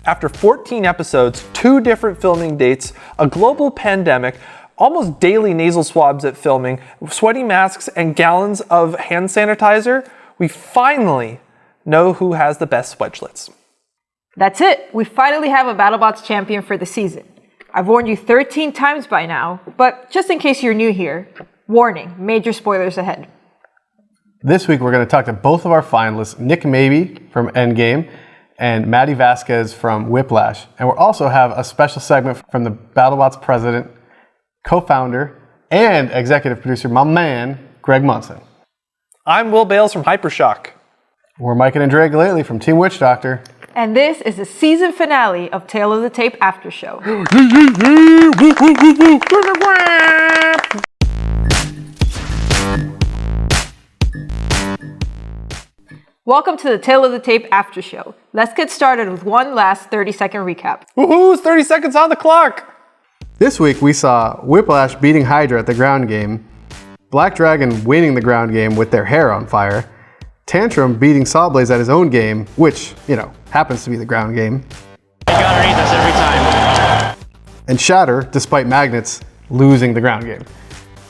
After 14 episodes, 2 different filming dates, a global pandemic, almost daily nasal swabs at filming, sweaty masks, and gallons of hand sanitizer, we finally know who has the best wedgelets. That's it. We finally have a BattleBots Champion for the season. I've warned you 13 times by now, but just in case you're new here, warning, major spoilers ahead. This week we're going to talk to both of our finalists, Nick Mabey from Endgame and Maddie Vasquez from Whiplash. And we'll also have a special segment from the BattleBots president, co-founder, and executive producer, my man, Greg Munson. I'm Will Bales from Hypershock. We're Mike and Andrea Gallately from Team Witch Doctor. And this is the season finale of Tale of the Tape After Show. Welcome to the Tale of the Tape After Show. Let's get started with one last 30-second recap. Woohoo! 30 seconds on the clock! This week we saw Whiplash beating Hydra at the ground game, Black Dragon winning the ground game with their hair on fire, Tantrum beating Sawblaze at his own game, which, happens to be the ground game. They got underneath us every time. And Shatter, despite Magnets, losing the ground game.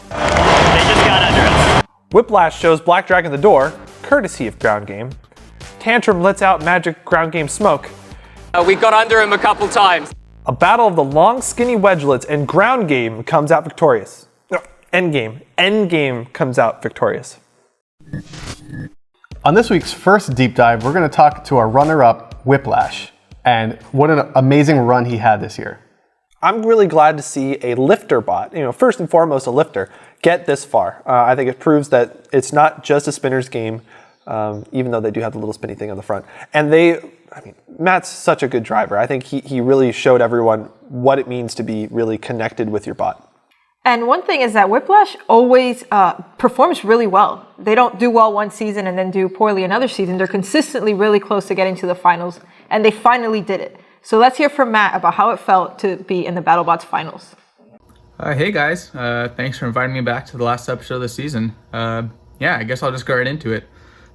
They just got under us. Whiplash shows Black Dragon the door, courtesy of ground game. Tantrum lets out magic ground game smoke. We got under him a couple times. A battle of the long, skinny wedgelets, and ground game comes out victorious. No, Endgame comes out victorious. On this week's first deep dive, we're going to talk to our runner-up, Whiplash, and what an amazing run he had this year. I'm really glad to see a lifter bot, first and foremost a lifter, get this far. I think it proves that it's not just a spinner's game, even though they do have the little spinny thing on the front. And Matt's such a good driver. I think he really showed everyone what it means to be really connected with your bot. And one thing is that Whiplash always performs really well. They don't do well one season and then do poorly another season. They're consistently really close to getting to the finals, and they finally did it. So let's hear from Matt about how it felt to be in the BattleBots finals. Hey guys, thanks for inviting me back to the last episode of the season. I guess I'll just go right into it.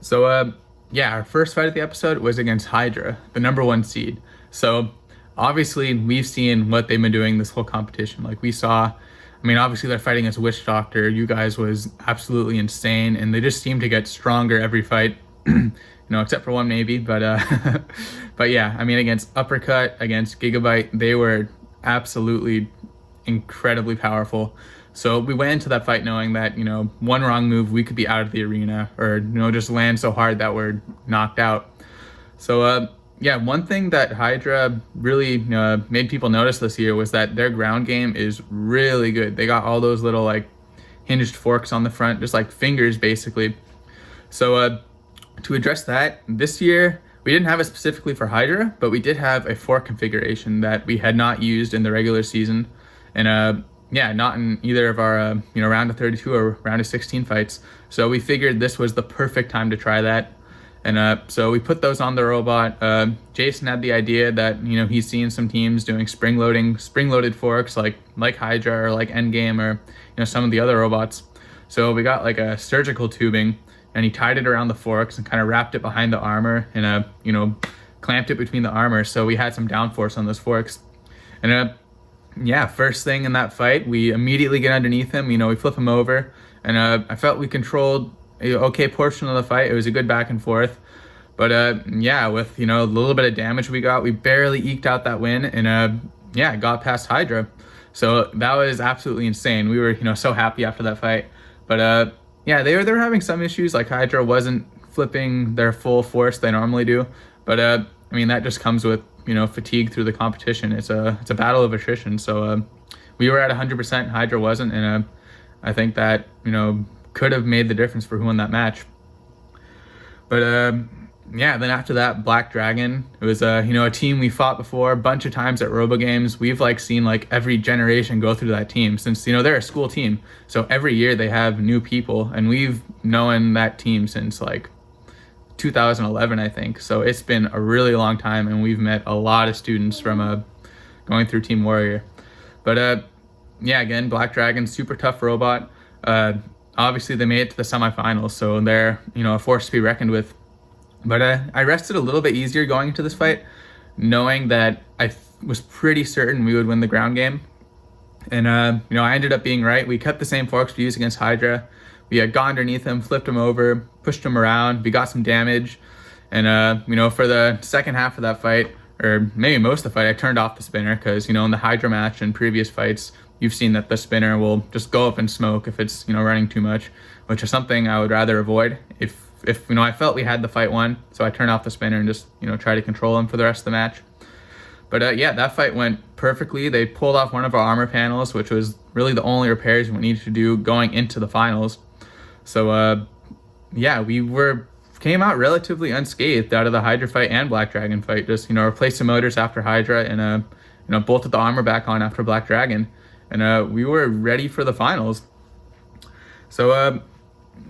So our first fight of the episode was against Hydra, the number 1 seed. So obviously we've seen what they've been doing this whole competition. Like we saw, obviously they're fighting as Witch Doctor. You guys was absolutely insane, and they just seem to get stronger every fight, except for one maybe. But against Uppercut, against Gigabyte, they were absolutely incredibly powerful. So we went into that fight knowing that, one wrong move, we could be out of the arena, or, just land so hard that we're knocked out. So, one thing that Hydra really made people notice this year was that their ground game is really good. They got all those little hinged forks on the front, just like fingers basically. So to address that, this year we didn't have it specifically for Hydra, but we did have a fork configuration that we had not used in the regular season, and not in either of our round of 32 or round of 16 fights. So we figured this was the perfect time to try that. And so we put those on the robot. Jason had the idea that, he's seen some teams doing spring-loaded forks like Hydra or like Endgame or, some of the other robots. So we got a surgical tubing, and he tied it around the forks and kind of wrapped it behind the armor and, clamped it between the armor. So we had some downforce on those forks. And first thing in that fight, we immediately get underneath him. We flip him over, and I felt we controlled a okay portion of the fight. It was a good back and forth, but with a little bit of damage we got, we barely eked out that win, and got past Hydra. So that was absolutely insane. We were so happy after that fight, but they were having some issues. Like Hydra wasn't flipping their full force they normally do, but that just comes with fatigue through the competition. It's a battle of attrition. So we were at 100%, Hydra wasn't, and I think that could have made the difference for who won that match. But then after that, Black Dragon, it was a team we fought before a bunch of times at Robo Games. We've seen every generation go through that team since they're a school team. So every year they have new people, and we've known that team since 2011, I think. So it's been a really long time, and we've met a lot of students from going through Team Warrior. But again, Black Dragon, super tough robot. Obviously they made it to the semifinals, so they're a force to be reckoned with. But I rested a little bit easier going into this fight, knowing that I was pretty certain we would win the ground game. And, I ended up being right. We kept the same forks we used against Hydra. We had got underneath him, flipped him over, pushed him around. We got some damage. And, for the second half of that fight, or maybe most of the fight, I turned off the spinner because, in the Hydra match and previous fights, you've seen that the spinner will just go up in smoke if it's, running too much, which is something I would rather avoid if I felt we had the fight won. So I turned off the spinner and just, try to control him for the rest of the match. But that fight went perfectly. They pulled off one of our armor panels, which was really the only repairs we needed to do going into the finals. So, we came out relatively unscathed out of the Hydra fight and Black Dragon fight. Just, replaced the motors after Hydra and, bolted the armor back on after Black Dragon. And we were ready for the finals. So,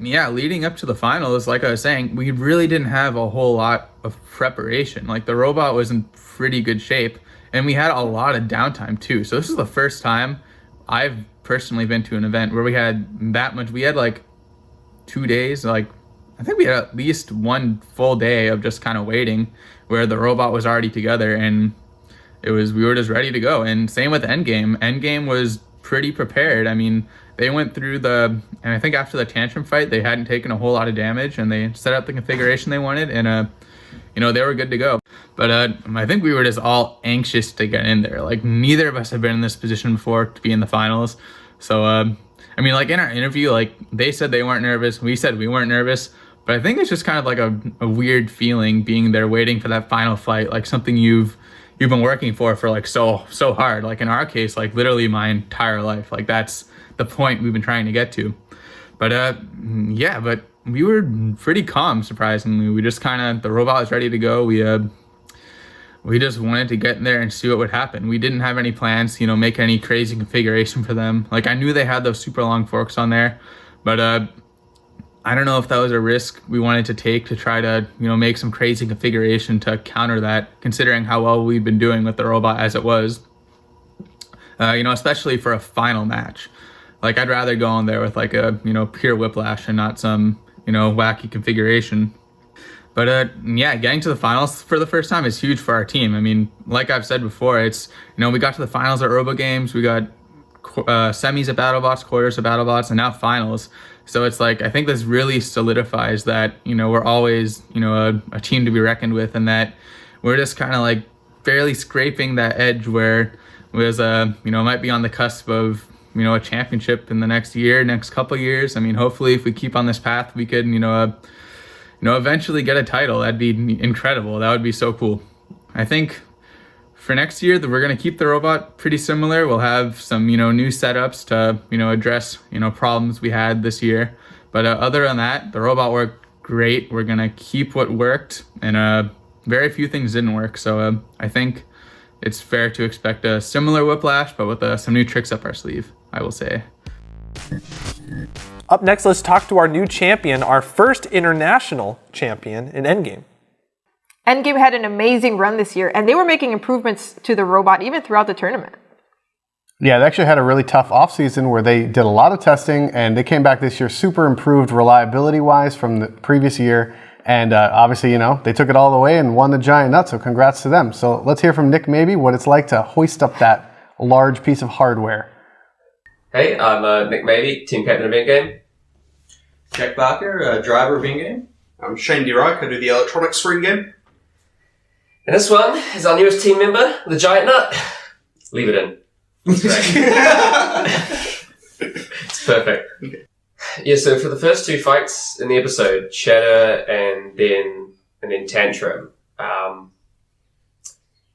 leading up to the finals, like I was saying, we really didn't have a whole lot of preparation. Like, the robot was in pretty good shape, and we had a lot of downtime too. So this is the first time I've personally been to an event where we had that much. We had like 2 days, I think we had at least one full day of just kind of waiting where the robot was already together and we were just ready to go. And same with Endgame. Endgame was pretty prepared. I mean, they went through and I think after the Tantrum fight, they hadn't taken a whole lot of damage and they set up the configuration they wanted and, they were good to go. But I think we were just all anxious to get in there. Like, neither of us have been in this position before to be in the finals. So, in our interview, they said they weren't nervous. We said we weren't nervous. But I think it's just kind of like a weird feeling being there waiting for that final fight, like something you've been working for so hard. Like in our case, literally my entire life. That's the point we've been trying to get to. But but we were pretty calm, surprisingly. We just the robot was ready to go. We just wanted to get in there and see what would happen. We didn't have any plans to, make any crazy configuration for them. I knew they had those super long forks on there, but I don't know if that was a risk we wanted to take to try to, make some crazy configuration to counter that, considering how well we've been doing with the robot as it was, especially for a final match. I'd rather go on there with a, pure Whiplash and not some, wacky configuration. But getting to the finals for the first time is huge for our team. I mean, like I've said before, it's, we got to the finals at Robo Games, we got semis at BattleBots, quarters at BattleBots, and now finals. So it's I think this really solidifies that, we're always, a team to be reckoned with, and that we're just kind of barely scraping that edge where was, might be on the cusp of, a championship in the next couple of years. I mean, hopefully if we keep on this path, we could, eventually get a title. That'd be incredible. That would be so cool. I think for next year, we're going to keep the robot pretty similar. We'll have some, new setups to, address, problems we had this year. But other than that, the robot worked great. We're going to keep what worked, and very few things didn't work. So I think it's fair to expect a similar Whiplash, but with some new tricks up our sleeve, I will say. Up next, let's talk to our new champion, our first international champion in Endgame. Endgame had an amazing run this year, and they were making improvements to the robot even throughout the tournament. Yeah, they actually had a really tough offseason where they did a lot of testing, and they came back this year super improved reliability-wise from the previous year. And obviously, they took it all the way and won the giant nut, so congrats to them. So let's hear from Nick maybe what it's like to hoist up that large piece of hardware. Hey, I'm Nick Mabey, team captain of Endgame. Jack Barker, driver of Endgame. I'm Shane DeRoke, I do the electronics for Endgame. And this one is our newest team member, the giant nut. Leave it in. It's great. It's perfect. Okay. Yeah, so for the first two fights in the episode, Shatter and then Tantrum,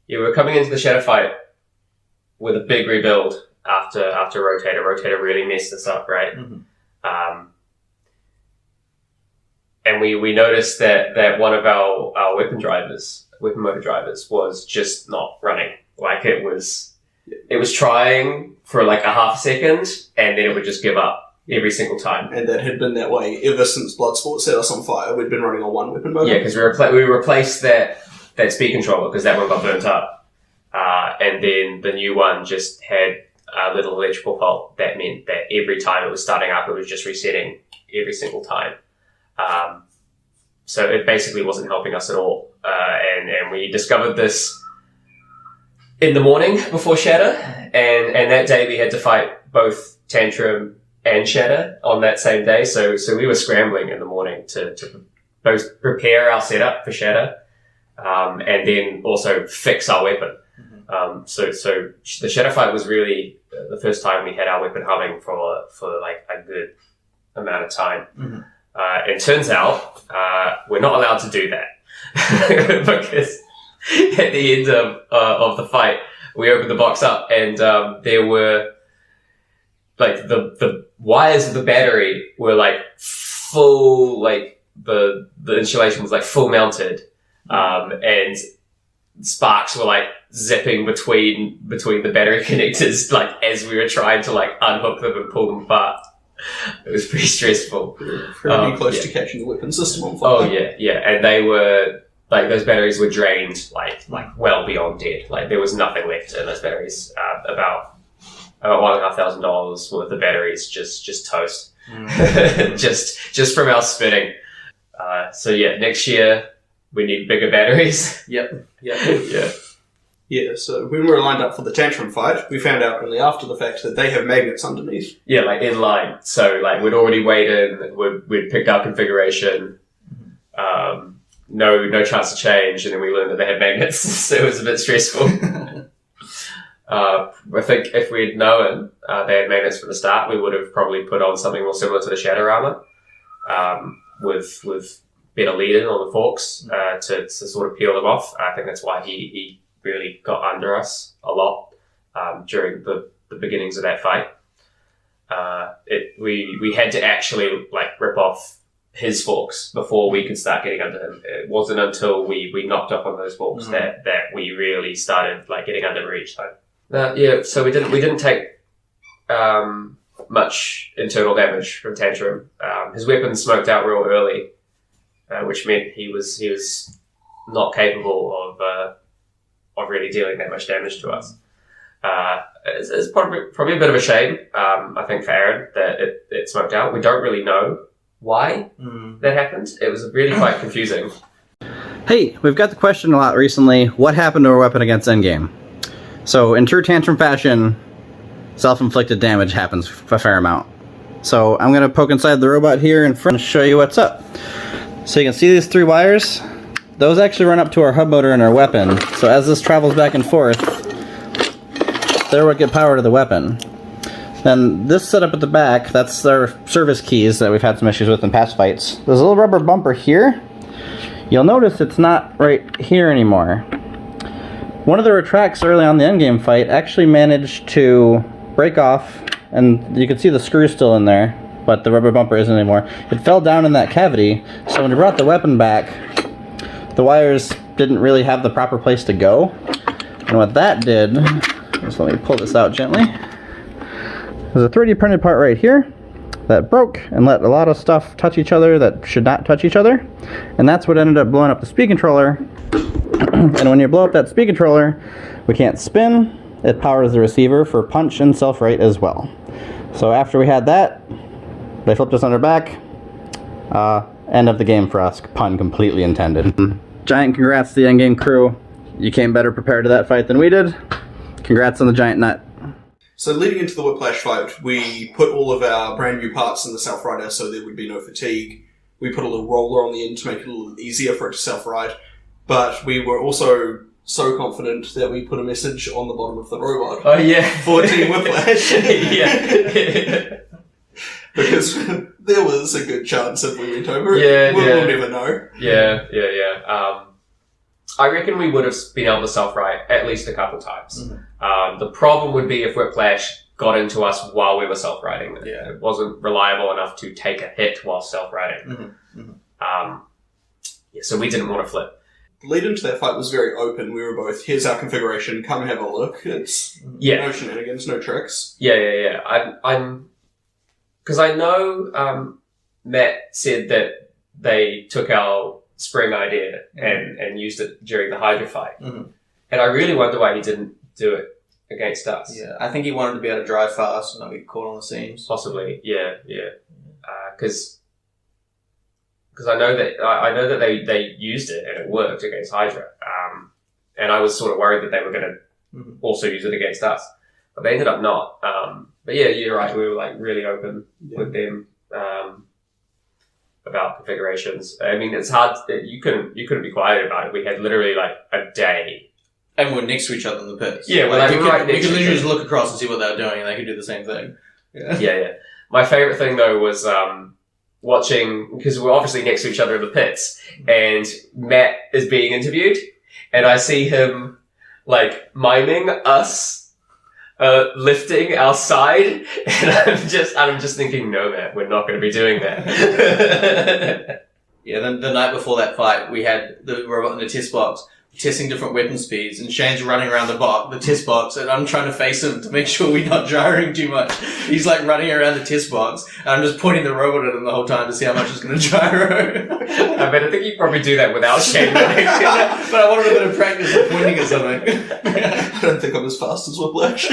we're coming into the Shatter fight with a big rebuild after Rotator. Rotator really messed us up, right? Mm-hmm. And we noticed that one of our weapon motor drivers was just not running. It was trying for a half a second, and then it would just give up every single time. And that had been that way ever since Bloodsport set us on fire. We'd been running on one weapon motor. Yeah, because we replaced that speed controller because that one got burnt up. And then the new one just had a little electrical fault that meant that every time it was starting up, it was just resetting every single time. So it basically wasn't helping us at all. And we discovered this in the morning before Shatter, and that day we had to fight both Tantrum and Shatter on that same day. So we were scrambling in the morning to both prepare our setup for Shatter, and then also fix our weapon. So the Shatter fight was really the first time we had our weapon humming for like a good amount of time. It turns out we're not allowed to do that because at the end of the fight, we opened the box up and there were like the wires of the battery were like full, like the insulation was like full mounted, and sparks were like zipping between the battery connectors, like as we were trying to like unhook them and pull them apart. It was pretty stressful. Pretty close to catching the weapon system on fire. Oh yeah, and they were like those batteries were drained like well beyond dead. Like there was nothing left in those batteries. About $1,500 worth of batteries just toast, just from our spinning. So yeah, next year we need bigger batteries. Yep. Yeah. Yeah, so when we were lined up for the Tantrum fight, we found out only after the fact that they have magnets underneath. Yeah, like in line. So like we'd already waited, we'd picked our configuration, no chance to change, and then we learned that they had magnets, so it was a bit stressful. I think if we'd known they had magnets from the start, we would have probably put on something more similar to the Shatter armor, with better lead-in on the forks to sort of peel them off. I think that's why he really got under us a lot during the beginnings of that fight. We had to actually like rip off his forks before we could start getting under him. It wasn't until we knocked up on those forks that we really started like getting under him each time. Yeah, so we didn't take much internal damage from Tantrum. His weapon smoked out real early, which meant he was not capable of really dealing that much damage to us. It's probably a bit of a shame, I think, for Aaron that it smoked out. We don't really know why that happened. It was really quite confusing. Hey, we've got the question a lot recently, what happened to our weapon against Endgame? So, in true Tantrum fashion, self-inflicted damage happens a fair amount. So, I'm going to poke inside the robot here in front and show you what's up. So you can see these 3 wires? Those actually run up to our hub motor in our weapon. So as this travels back and forth, they're what get power to the weapon. Then this setup at the back, that's our service keys that we've had some issues with in past fights. There's a little rubber bumper here. You'll notice it's not right here anymore. One of the retracts early on the endgame fight actually managed to break off, and you can see the screw still in there, but the rubber bumper isn't anymore. It fell down in that cavity, so when we brought the weapon back, the wires didn't really have the proper place to go. And what that did, just let me pull this out gently, there's a 3D printed part right here that broke and let a lot of stuff touch each other that should not touch each other. And that's what ended up blowing up the speed controller. And when you blow up that speed controller, we can't spin. It powers the receiver for punch and self-right as well. So after we had that, they flipped us on our back. End of the game for us, pun completely intended. Giant congrats to the endgame crew. You came better prepared to that fight than we did. Congrats on the giant nut. So leading into the Whiplash fight, we put all of our brand new parts in the self-rider so there would be no fatigue. We put a little roller on the end to make it a little easier for it to self-ride. But we were also so confident that we put a message on the bottom of the robot. Oh yeah. For Team Whiplash. Yeah. Because there was a good chance if we went over it. Yeah, We'll never know. Yeah. I reckon we would have been able to self-right at least a couple times. The problem would be if Whiplash got into us while we were self-riding. Yeah. It wasn't reliable enough to take a hit while self-riding. So we didn't want to flip. The lead into that fight was very open. We were both, here's our configuration, come and have a look. It's no shenanigans, no tricks. Yeah. I'm because I know Matt said that they took our spring idea and used it during the Hydra fight. And I really wonder why he didn't do it against us. Yeah, I think he wanted to be able to drive fast and not get caught on the seams. Possibly, yeah. Because I know that they used it and it worked against Hydra. And I was sort of worried that they were going to also use it against us. But they ended up not. But yeah, you're right. We were like really open with them about configurations. I mean, it's hard. You couldn't be quiet about it. We had literally like a day. And we're next to each other in the pits. Yeah, like, we could literally just look across and see what they were doing, and they could do the same thing. Yeah. My favorite thing though was watching, because we're obviously next to each other in the pits, and Matt is being interviewed, and I see him like miming us lifting our side, and I'm just thinking, no, Matt, we're not going to be doing that. Yeah. Then the night before that fight, we had the robot in the test box, testing different weapon speeds, and Shane's running around the test box, and I'm trying to face him to make sure we're not gyring too much. He's like running around the test box, and I'm just pointing the robot at him the whole time to see how much it's going to gyro. I think you probably do that without Shane. But I wanted a bit of practice of pointing at something. I don't think I'm as fast as Whiplash.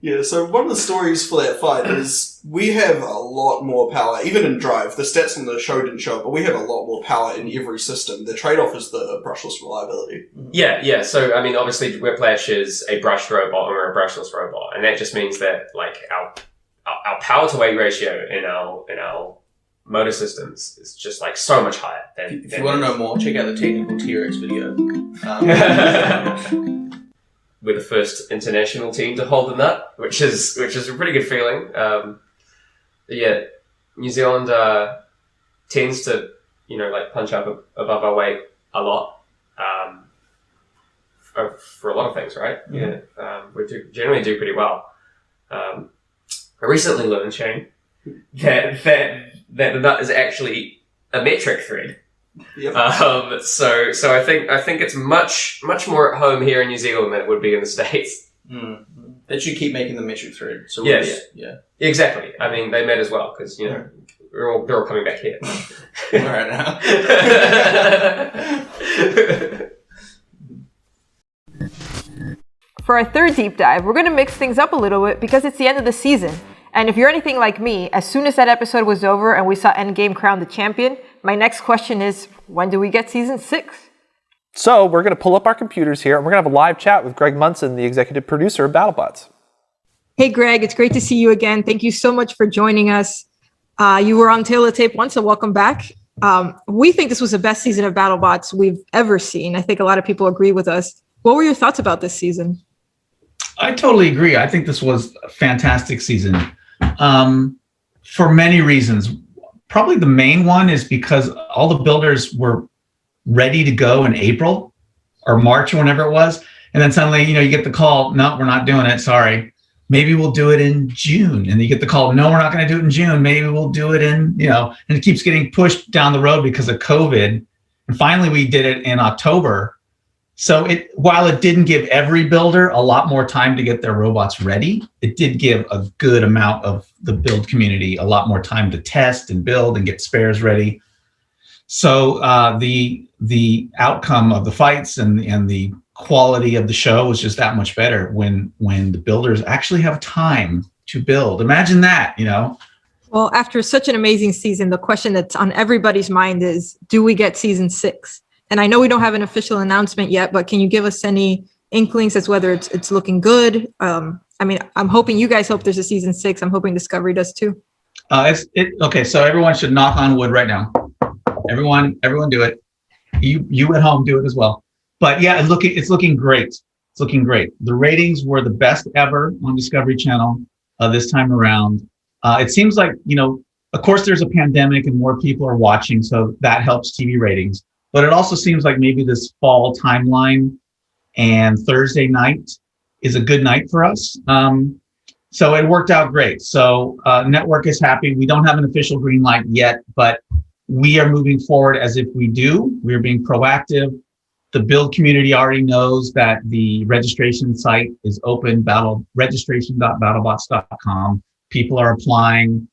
Yeah, so one of the stories for that fight is we have a lot more power, even in Drive. The stats on the show didn't show it, but we have a lot more power in every system. The trade-off is the brushless reliability. Yeah. So, I mean, obviously, Whiplash is a brushed robot and we're a brushless robot, and that just means that, like, our power-to-weight ratio in our motor systems is just, like, so much higher. If you want to know more, check out the technical T-Rex video. We're the first international team to hold the nut, which is a pretty good feeling. Yeah, New Zealand tends to, like punch up above our weight a lot for a lot of things, right? Mm-hmm. Yeah, we generally do pretty well. I recently learned, Shane, that the nut is actually a metric thread. Yep. So I think it's much more at home here in New Zealand than it would be in the States. Mm-hmm. They should keep making the metric thread. So yes. Yeah. Exactly. I mean, they met as well because they're all coming back here. All right now. For our third deep dive, we're going to mix things up a little bit because it's the end of the season. And if you're anything like me, as soon as that episode was over and we saw Endgame crown the champion, my next question is, when do we get season 6? So we're going to pull up our computers here and we're going to have a live chat with Greg Munson, the executive producer of BattleBots. Hey, Greg, it's great to see you again. Thank you so much for joining us. You were on Tail of the Tape once, so welcome back. We think this was the best season of BattleBots we've ever seen. I think a lot of people agree with us. What were your thoughts about this season? I totally agree. I think this was a fantastic season for many reasons. Probably the main one is because all the builders were ready to go in April or March or whenever it was. And then suddenly, you get the call, no, we're not doing it. Sorry. Maybe we'll do it in June. And you get the call, no, we're not going to do it in June. Maybe we'll do it in, and it keeps getting pushed down the road because of COVID. And finally, we did it in October. So while it didn't give every builder a lot more time to get their robots ready, it did give a good amount of the build community a lot more time to test and build and get spares ready. So the outcome of the fights and the quality of the show was just that much better when the builders actually have time to build. Imagine that, Well, after such an amazing season, the question that's on everybody's mind is, do we get season 6? And I know we don't have an official announcement yet, but can you give us any inklings as whether it's looking good? I'm hoping you guys hope there's a season 6. I'm hoping Discovery does too. Okay, so everyone should knock on wood right now. Everyone do it. You at home do it as well. But yeah, it's looking great. It's looking great. The ratings were the best ever on Discovery Channel this time around. It seems like, of course there's a pandemic and more people are watching, so that helps TV ratings. But it also seems like maybe this fall timeline and Thursday night is a good night for us. So it worked out great. So network is happy. We don't have an official green light yet, but we are moving forward as if we do. We're being proactive. The build community already knows that the registration site is open, registration.battlebots.com. People are applying.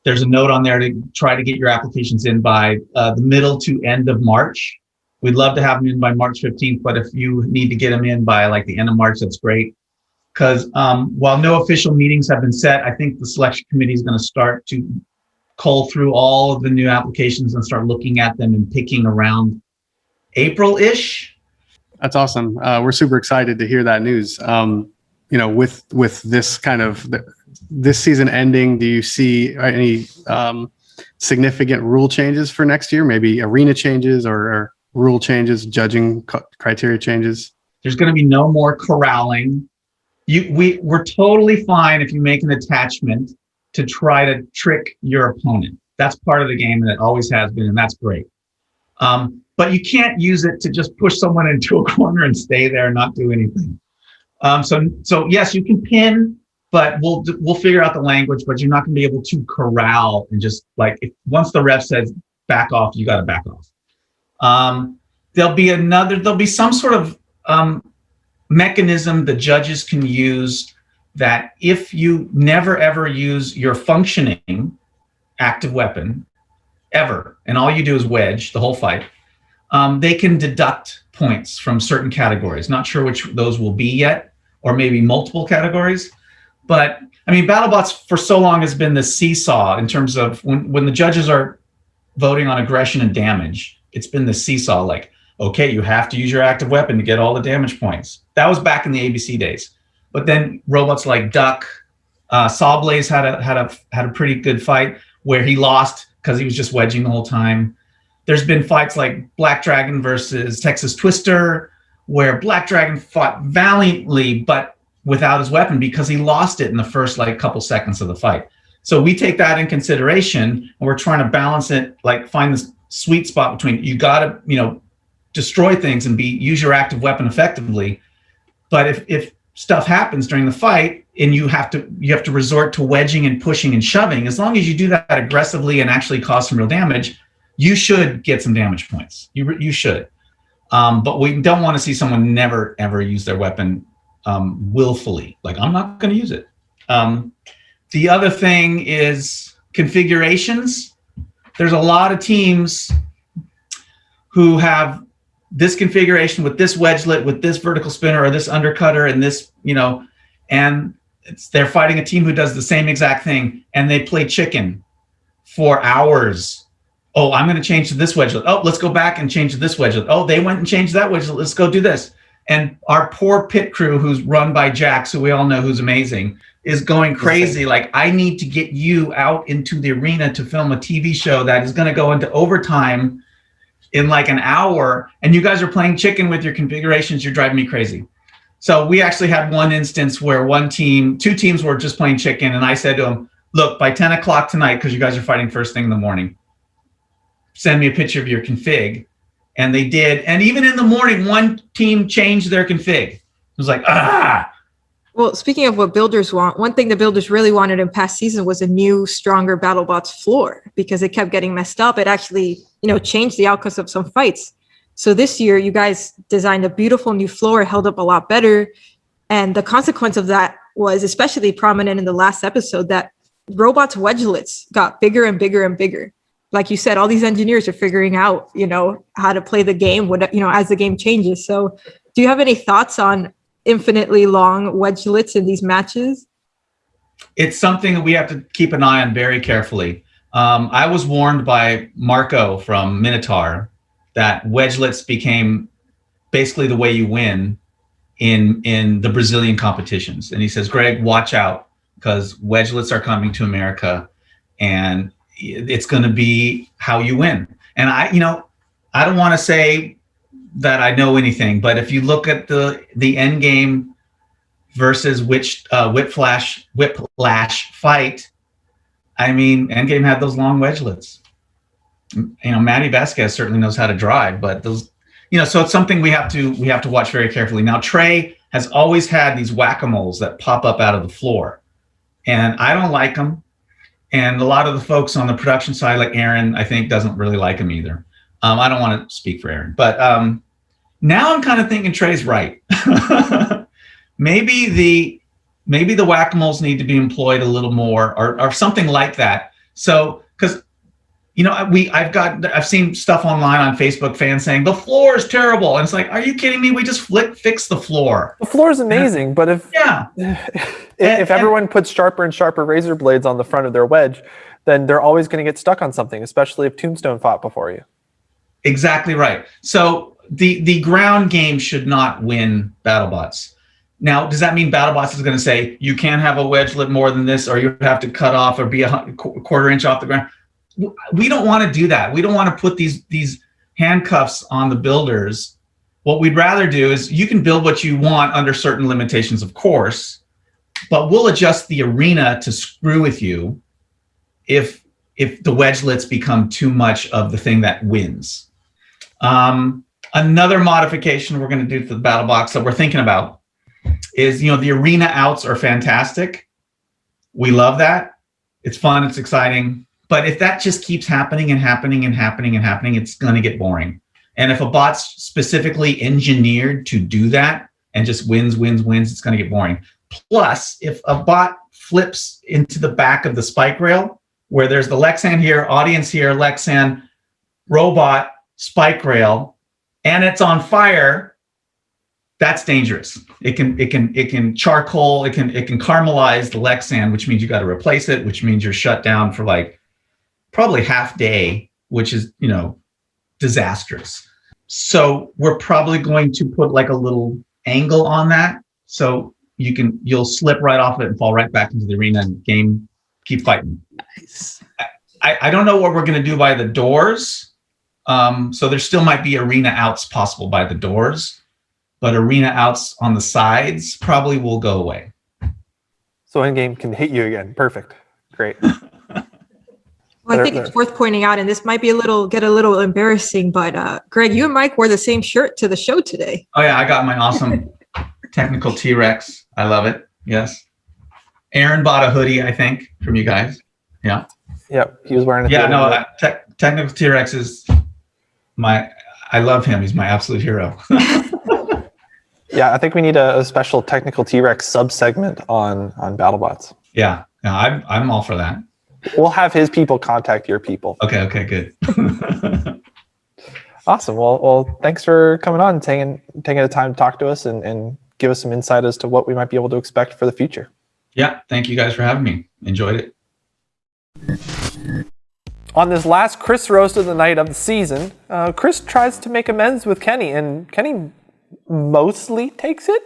There's a note on there to try to get your applications in by the middle to end of March. We'd love to have them in by March 15th, but if you need to get them in by like the end of March, that's great. Because while no official meetings have been set, I think the selection committee is going to start to cull through all of the new applications and start looking at them and picking around April-ish. That's awesome. We're super excited to hear that news. With this kind of this season ending, do you see any significant rule changes for next year? Maybe arena changes or rule changes, judging criteria changes? There's going to be no more corralling. We're totally fine if you make an attachment to try to trick your opponent. That's part of the game, and it always has been, and that's great. But you can't use it to just push someone into a corner and stay there and not do anything. So yes, you can pin, but we'll figure out the language. But you're not going to be able to corral and just once the ref says back off, you got to back off. There'll be some sort of mechanism the judges can use that if you never ever use your functioning active weapon ever, and all you do is wedge the whole fight, they can deduct points from certain categories. Not sure which those will be yet, or maybe multiple categories. But I mean, BattleBots for so long has been the seesaw in terms of when the judges are voting on aggression and damage, it's been the seesaw, like, okay, you have to use your active weapon to get all the damage points. That was back in the ABC days. But then robots like Duck, Sawblaze had a pretty good fight where he lost because he was just wedging the whole time. There's been fights like Black Dragon versus Texas Twister, where Black Dragon fought valiantly but without his weapon because he lost it in the first couple seconds of the fight. So we take that in consideration, and we're trying to balance it, find this sweet spot between you got to destroy things and use your active weapon effectively. But if stuff happens during the fight and you have to resort to wedging and pushing and shoving, as long as you do that aggressively and actually cause some real damage, you should get some damage points. You should. But we don't want to see someone never, ever use their weapon willfully. I'm not going to use it. The other thing is configurations. There's a lot of teams who have this configuration with this wedgelet, with this vertical spinner, or this undercutter, and this, and they're fighting a team who does the same exact thing, and they play chicken for hours. Oh, I'm going to change to this wedgelet. Oh, let's go back and change to this wedgelet. Oh, they went and changed that wedgelet. Let's go do this. And our poor pit crew, who's run by Jax, who we all know who's amazing, is going crazy. I need to get you out into the arena to film a TV show that is going to go into overtime in an hour, and you guys are playing chicken with your configurations. You're driving me crazy. So we actually had one instance where two teams were just playing chicken, and I said to them, look, by 10 o'clock tonight, because you guys are fighting first thing in the morning, send me a picture of your config. And they did. And even in the morning, one team changed their config. It was Well, speaking of what builders want, one thing the builders really wanted in past season was a new, stronger BattleBots floor, because it kept getting messed up. It actually, changed the outcomes of some fights. So this year, you guys designed a beautiful new floor, held up a lot better. And the consequence of that was especially prominent in the last episode, that robots' wedgelets got bigger and bigger and bigger. Like you said, all these engineers are figuring out, how to play the game, as the game changes. So do you have any thoughts on infinitely long wedgelets in these matches? It's something that we have to keep an eye on very carefully. I was warned by Marco from Minotaur that wedgelets became basically the way you win in the Brazilian competitions. And he says, Greg, watch out, because wedgelets are coming to America, and it's going to be how you win. And I don't want to say that I know anything, but if you look at the end game versus Whiplash fight, I mean, Endgame had those long wedgelets. Matty Vasquez certainly knows how to drive, but those, so it's something we have to watch very carefully. Now, Trey has always had these whack-a-moles that pop up out of the floor, and I don't like them. And a lot of the folks on the production side, like Aaron, I think doesn't really like him either. I don't want to speak for Aaron, but now I'm kind of thinking Trey's right. Maybe the whack-a-moles need to be employed a little more, or something like that. So, because I've seen stuff online on Facebook, fans saying the floor is terrible, and it's like, are you kidding me? We just fix the floor. The floor is amazing, but if everyone puts sharper and sharper razor blades on the front of their wedge, then they're always going to get stuck on something, especially if Tombstone fought before you. Exactly right. So the ground game should not win BattleBots. Now, does that mean BattleBots is going to say you can't have a wedgelet more than this, or you have to cut off or be a quarter inch off the ground? We don't want to do that. We don't want to put these handcuffs on the builders. What we'd rather do is you can build what you want under certain limitations, of course, but we'll adjust the arena to screw with you if the wedgelets become too much of the thing that wins. Another modification we're going to do to the BattleBots that we're thinking about is, the arena outs are fantastic. We love that. It's fun. It's exciting. But if that just keeps happening and happening and happening and happening, it's going to get boring. And if a bot's specifically engineered to do that and just wins, it's going to get boring. Plus, if a bot flips into the back of the spike rail, where there's the Lexan here, audience here, Lexan, robot, spike rail, and it's on fire, that's dangerous. It can charcoal, it can caramelize the Lexan, which means you got to replace it, which means you're shut down for like probably half day, which is, disastrous. So we're probably going to put like a little angle on that, so you'll slip right off it and fall right back into the arena and game, keep fighting. Nice. I don't know what we're going to do by the doors. So there still might be arena outs possible by the doors, but arena outs on the sides probably will go away. So Endgame can hit you again. Perfect. Great. Well, I think it's worth pointing out, and this might be get a little embarrassing, but Greg, you and Mike wore the same shirt to the show today. Oh yeah, I got my awesome technical T-Rex. I love it. Yes. Aaron bought a hoodie, I think, from you guys. Yeah. Yep. He was wearing it. Yeah, no, technical T-Rex is I love him. He's my absolute hero. Yeah, I think we need a special technical T-Rex sub-segment on BattleBots. Yeah, I'm all for that. We'll have his people contact your people. Okay, good. Awesome. Well, thanks for coming on and taking the time to talk to us and give us some insight as to what we might be able to expect for the future. Yeah, thank you guys for having me. Enjoyed it. On this last Chris roast of the night of the season, Chris tries to make amends with Kenny, and Kenny mostly takes it.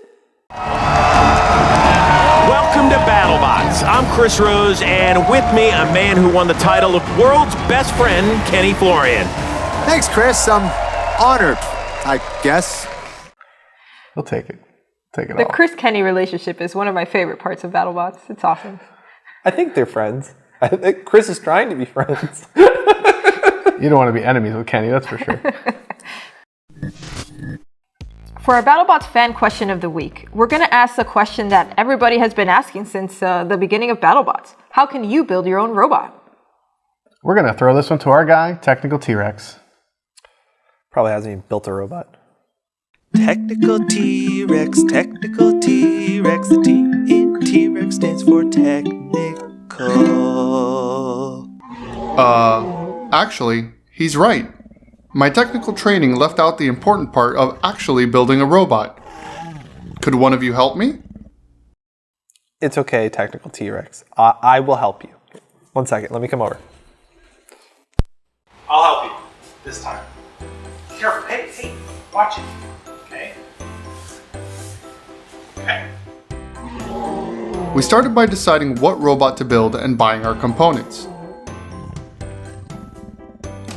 Welcome to BattleBots. I'm Chris Rose, and with me, a man who won the title of World's Best Friend, Kenny Florian. Thanks, Chris. I'm honored, I guess. He'll take it. Take it The all. Chris-Kenny relationship is one of my favorite parts of BattleBots. It's awesome. I think they're friends. I think Chris is trying to be friends. You don't want to be enemies with Kenny, that's for sure. For our BattleBots fan question of the week, we're going to ask the question that everybody has been asking since the beginning of BattleBots. How can you build your own robot? We're going to throw this one to our guy, Technical T-Rex. Probably hasn't even built a robot. Technical T-Rex, Technical T-Rex. The T in T-Rex stands for technical. Actually, he's right. My technical training left out the important part of actually building a robot. Could one of you help me? It's okay, Technical T-Rex. I will help you. 1 second, let me come over. I'll help you. This time. Careful. Hey, watch it. Okay? Okay. We started by deciding what robot to build and buying our components.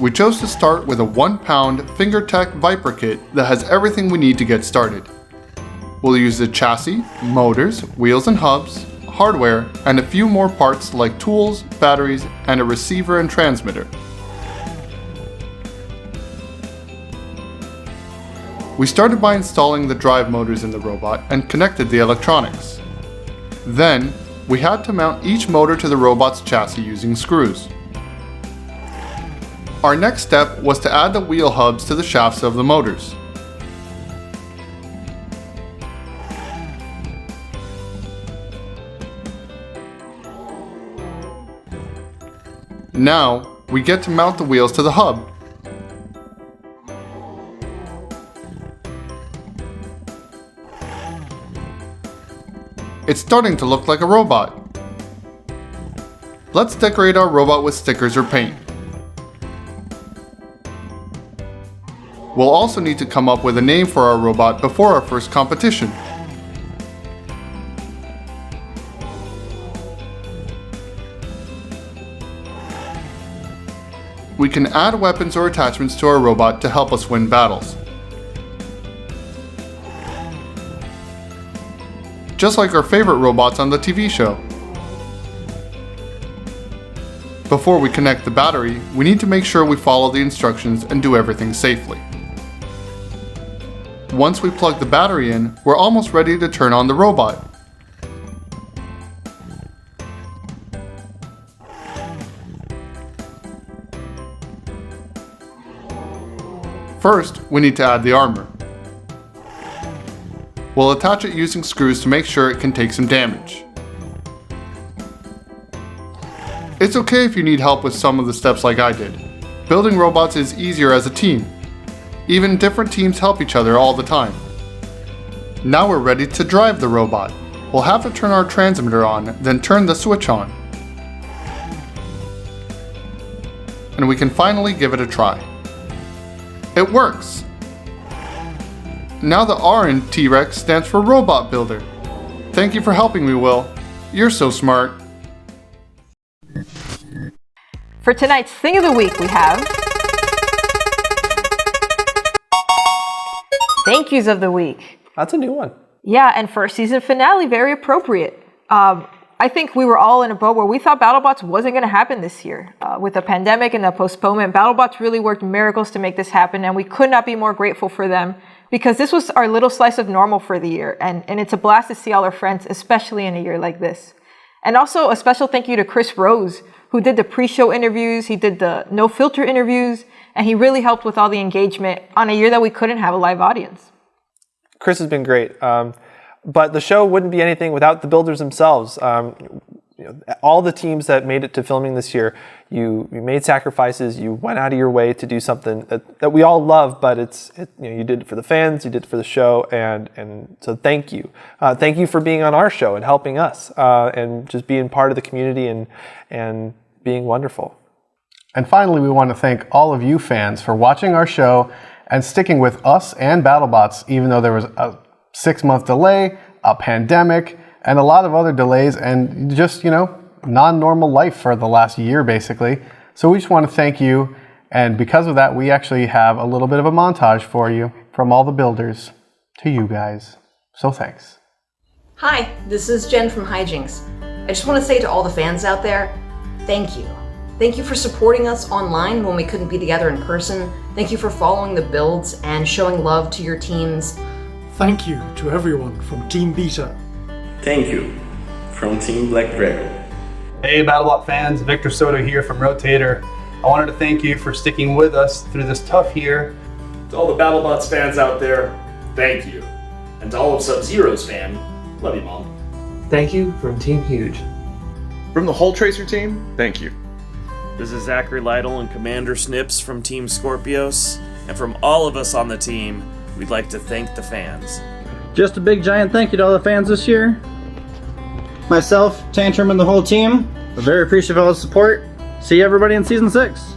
We chose to start with a 1-pound FingerTech Viper kit that has everything we need to get started. We'll use the chassis, motors, wheels and hubs, hardware, and a few more parts like tools, batteries, and a receiver and transmitter. We started by installing the drive motors in the robot and connected the electronics. Then, we had to mount each motor to the robot's chassis using screws. Our next step was to add the wheel hubs to the shafts of the motors. Now, we get to mount the wheels to the hub. It's starting to look like a robot. Let's decorate our robot with stickers or paint. We'll also need to come up with a name for our robot before our first competition. We can add weapons or attachments to our robot to help us win battles. Just like our favorite robots on the TV show. Before we connect the battery, we need to make sure we follow the instructions and do everything safely. Once we plug the battery in, we're almost ready to turn on the robot. First, we need to add the armor. We'll attach it using screws to make sure it can take some damage. It's okay if you need help with some of the steps like I did. Building robots is easier as a team. Even different teams help each other all the time. Now we're ready to drive the robot. We'll have to turn our transmitter on, then turn the switch on. And we can finally give it a try. It works! Now the R in T-Rex stands for Robot Builder. Thank you for helping me, Will. You're so smart. For tonight's Thing of the Week, we have Thank Yous of the Week. That's a new one. Yeah, and for our season finale, very appropriate. I think we were all in a boat where we thought BattleBots wasn't going to happen this year. With the pandemic and the postponement, BattleBots really worked miracles to make this happen, and we could not be more grateful for them because this was our little slice of normal for the year, and it's a blast to see all our friends, especially in a year like this. And also a special thank you to Chris Rose, who did the pre-show interviews, he did the no-filter interviews, and he really helped with all the engagement on a year that we couldn't have a live audience. Chris has been great. But the show wouldn't be anything without the builders themselves. All the teams that made it to filming this year, you made sacrifices, you went out of your way to do something that we all love, but you did it for the fans, you did it for the show, and so thank you. Thank you for being on our show and helping us, and just being part of the community and being wonderful. And finally, we want to thank all of you fans for watching our show and sticking with us and BattleBots, even though there was a 6-month delay, a pandemic, and a lot of other delays, and just, non-normal life for the last year, basically. So we just want to thank you, and because of that, we actually have a little bit of a montage for you from all the builders to you guys. So thanks. Hi, this is Jen from Hijinks. I just want to say to all the fans out there, thank you. Thank you for supporting us online when we couldn't be together in person. Thank you for following the builds and showing love to your teams. Thank you to everyone from Team Beta. Thank you from Team Black Dragon. Hey BattleBot fans, Victor Soto here from Rotator. I wanted to thank you for sticking with us through this tough year. To all the BattleBots fans out there, thank you. And to all of Sub-Zero's fan, love you, Mom. Thank you from Team Huge. From the whole Tracer team, thank you. This is Zachary Lytle and Commander Snips from Team Scorpios. And from all of us on the team, we'd like to thank the fans. Just a big giant thank you to all the fans this year. Myself, Tantrum, and the whole team, we're very appreciative of all the support. See everybody in Season 6.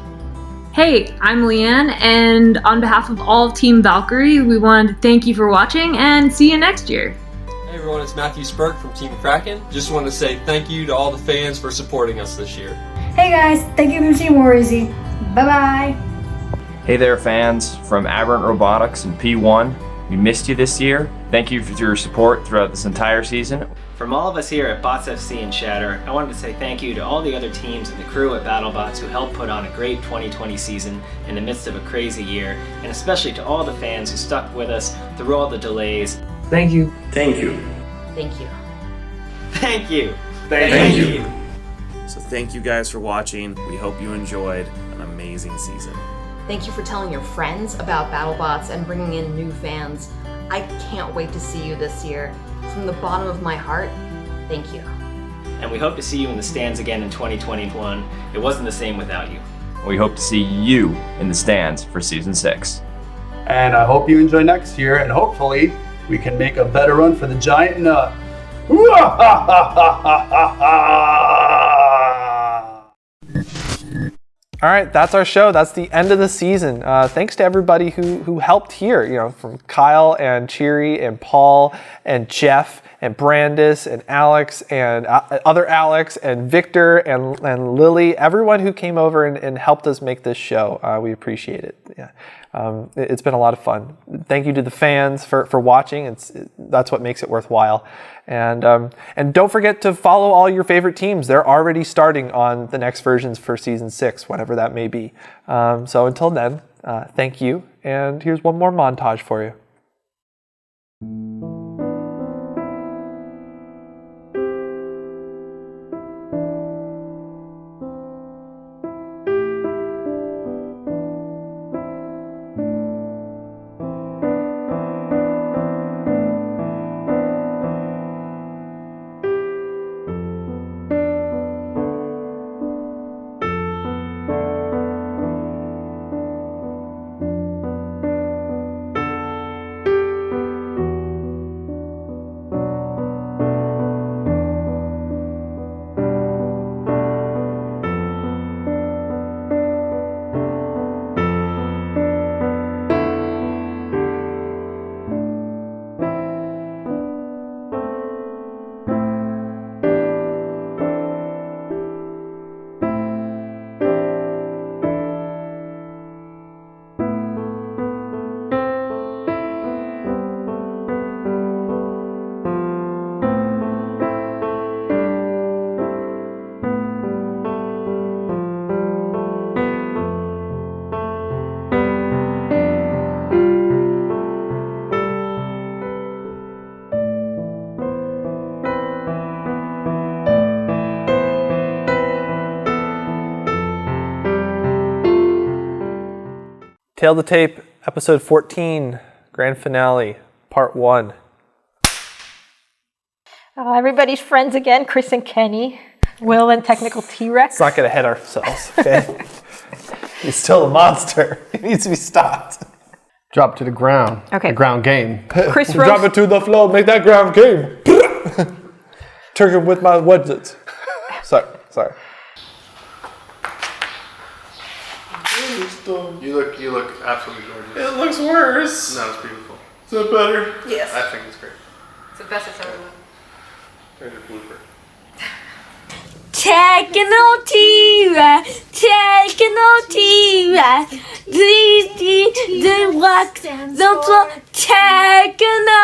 Hey, I'm Leanne, and on behalf of all of Team Valkyrie, we wanted to thank you for watching and see you next year. Hey everyone, it's Matthew Spurk from Team Kraken. Just want to say thank you to all the fans for supporting us this year. Hey guys, thank you from Team Warzy. Bye-bye. Hey there fans, from Aberrant Robotics and P1. We missed you this year. Thank you for your support throughout this entire season. From all of us here at Bots FC and Shatter, I wanted to say thank you to all the other teams and the crew at BattleBots who helped put on a great 2020 season in the midst of a crazy year, and especially to all the fans who stuck with us through all the delays. Thank you. Thank you. Thank you. Thank you. Thank you. So thank you guys for watching. We hope you enjoyed an amazing season. Thank you for telling your friends about BattleBots and bringing in new fans. I can't wait to see you this year. From the bottom of my heart, thank you. And we hope to see you in the stands again in 2021. It wasn't the same without you. We hope to see you in the stands for Season 6. And I hope you enjoy next year, and hopefully we can make a better run for the giant nut. All right, that's our show. That's the end of the season. Thanks to everybody who helped here, from Kyle and Cheery and Paul and Jeff and Brandis and Alex and other Alex and Victor and Lily, everyone who came over and helped us make this show. We appreciate it. Yeah. It's been a lot of fun. Thank you to the fans for watching. That's what makes it worthwhile. And don't forget to follow all your favorite teams. They're already starting on the next versions for season 6, whatever that may be. So until then, thank you. And here's one more montage for you. Tail the Tape, episode 14, grand finale, part 1. Everybody's friends again, Chris and Kenny, Will and Technical T-Rex. Let's not get ahead of ourselves, okay? He's still a monster. He needs to be stopped. Drop to the ground. Okay. The ground game. Chris Drop it to the floor, make that ground game. Turn him with my widgets. Sorry. You look absolutely gorgeous. It looks worse. No, it's beautiful. Is that better? Yes. I think it's great. It's the best it's ever been. There's a blooper. Techno T-Rex, Techno T-Rex, the wax, the Techno.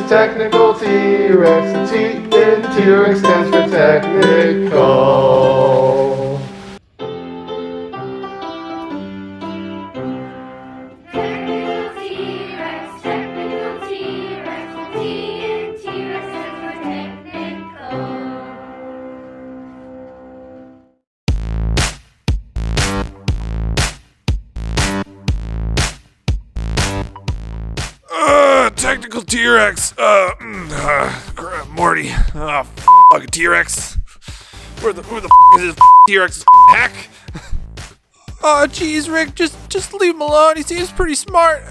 Technical T-Rex, the T in T-Rex stands for technical. Technical T-Rex. Morty. Fucking T-Rex. Who the is this T-Rex hack? Oh, geez, Rick, just leave him alone. He seems pretty smart.